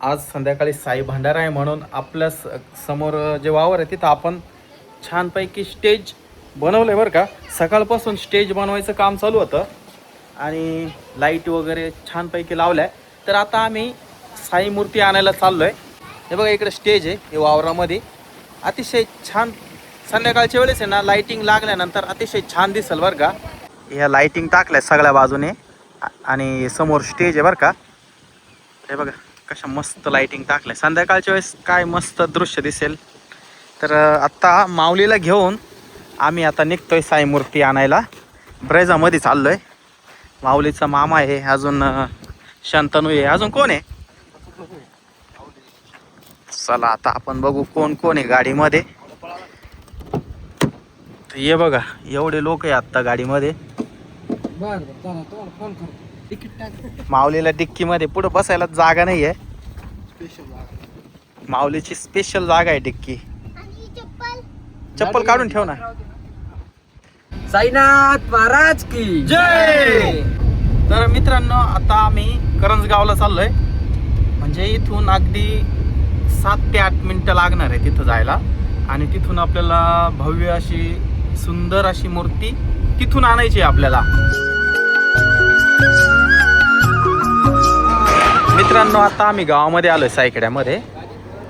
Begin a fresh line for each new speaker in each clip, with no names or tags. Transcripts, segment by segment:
आज संध्याकाळी साई भंडारा आहे म्हणून आपल्या समोर जे वावर आहे तिथं आपण छानपैकी स्टेज बनवलं आहे बरं का. सकाळपासून स्टेज बनवायचं काम चालू होतं आणि लाईट वगैरे छानपैकी लावल्या आहे. तर आता आम्ही साई मूर्ती आणायला चाललो आहे. हे बघा इकडे स्टेज आहे, हे वावरामध्ये अतिशय छान संध्याकाळच्या वेळेस आहे ना लाईटिंग लागल्यानंतर अतिशय छान दिसेल बरं का. ह्या लाईटिंग टाकल्या सगळ्या बाजूने आणि समोर स्टेज आहे बरं का. हे बघा कशा मस्त लाईटिंग टाकल्या, संध्याकाळच्या वेळेस काय मस्त दृश्य दिसेल. तर आत्ता माऊलीला घेऊन आम्ही आता निघतोय साई मूर्ती आणायला. ब्रेजामध्ये चाललोय. माऊलीचा मामा आहे, अजून शंतनू आहे, अजून कोण आहे. चला आता आपण बघू कोण कोण आहे गाडीमध्ये. ये बघा एवढे लोक आहे आत्ता गाडीमध्ये. माऊलीला डिक्की मध्ये पुढे बसायला जागा नाहीये. माऊलीची स्पेशल जागा आहे डिक्की. चप्पल काढून ठेव ना.
साईनाथ महाराज की
जय. तर मित्रांनो आता आम्ही करंजगावला चाललोय. म्हणजे इथून अगदी 7 ते 8 मिनिटं लागणार आहे तिथं जायला. आणि तिथून आपल्याला भव्य अशी सुंदर अशी मूर्ती तिथून आणायची आपल्याला. मित्रांनो आता आम्ही गावामध्ये आलोय सायखेड्यामध्ये.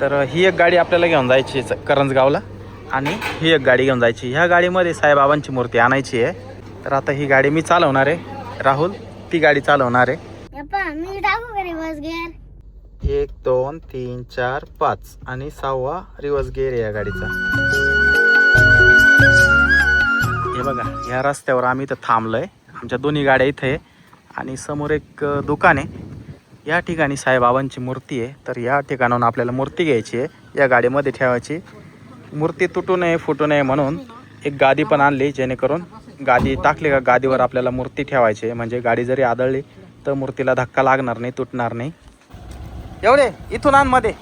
तर ही एक गाडी आपल्याला घेऊन जायची करंजगावला आणि ही एक गाडी घेऊन जायची. ह्या गाडीमध्ये साईबाबांची मूर्ती आणायची आहे. तर आता ही गाडी मी चालवणार आहे, राहुल ती गाडी चालवणार आहे. 1 2 3 4 5 आणि 6वा रिवर्स गिअर आहे या गाडीचा. हे बघा या रस्त्यावर आम्ही इथं थांबलोय. आमच्या दोन्ही गाड्या इथे आहे आणि समोर एक दुकान आहे. या ठिकाणी साईबाबांची मूर्ती आहे. तर या ठिकाणाहून आपल्याला मूर्ती घ्यायची आहे, या गाडीमध्ये ठेवायची. मूर्ती तुटू नये फुटू नये म्हणून एक गादी पण आणली, जेणेकरून गादी टाकली का गादीवर आपल्याला मूर्ती ठेवायची आहे. म्हणजे गाडी जरी आदळली तर मूर्तीला धक्का लागणार नाही, तुटणार नाही. एवढे इथून आण मध्ये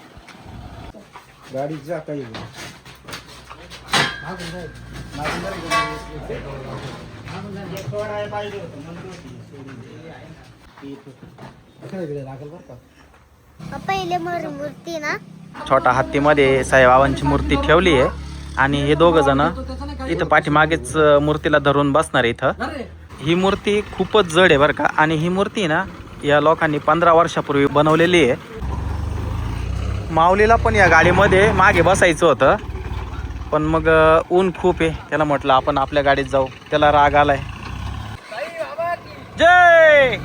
गाडी जा काही
पहिले मूर्ती ना
छोटा हत्तीमध्ये साईबाबांची मूर्ती ठेवली आहे. आणि हे दोघ जण इथं पाठीमागेच मूर्तीला धरून बसणार आहे. इथं ही मूर्ती खूपच जड आहे बरं का. आणि ही मूर्ती ना या लोकांनी 15 वर्षापूर्वी बनवलेली आहे. माऊलीला पण या गाडीमध्ये मागे बसायचं होतं, पण मग ऊन खूप आहे, त्याला म्हटलं आपण आपल्या गाडीत जाऊ. त्याला राग आलाय. जय.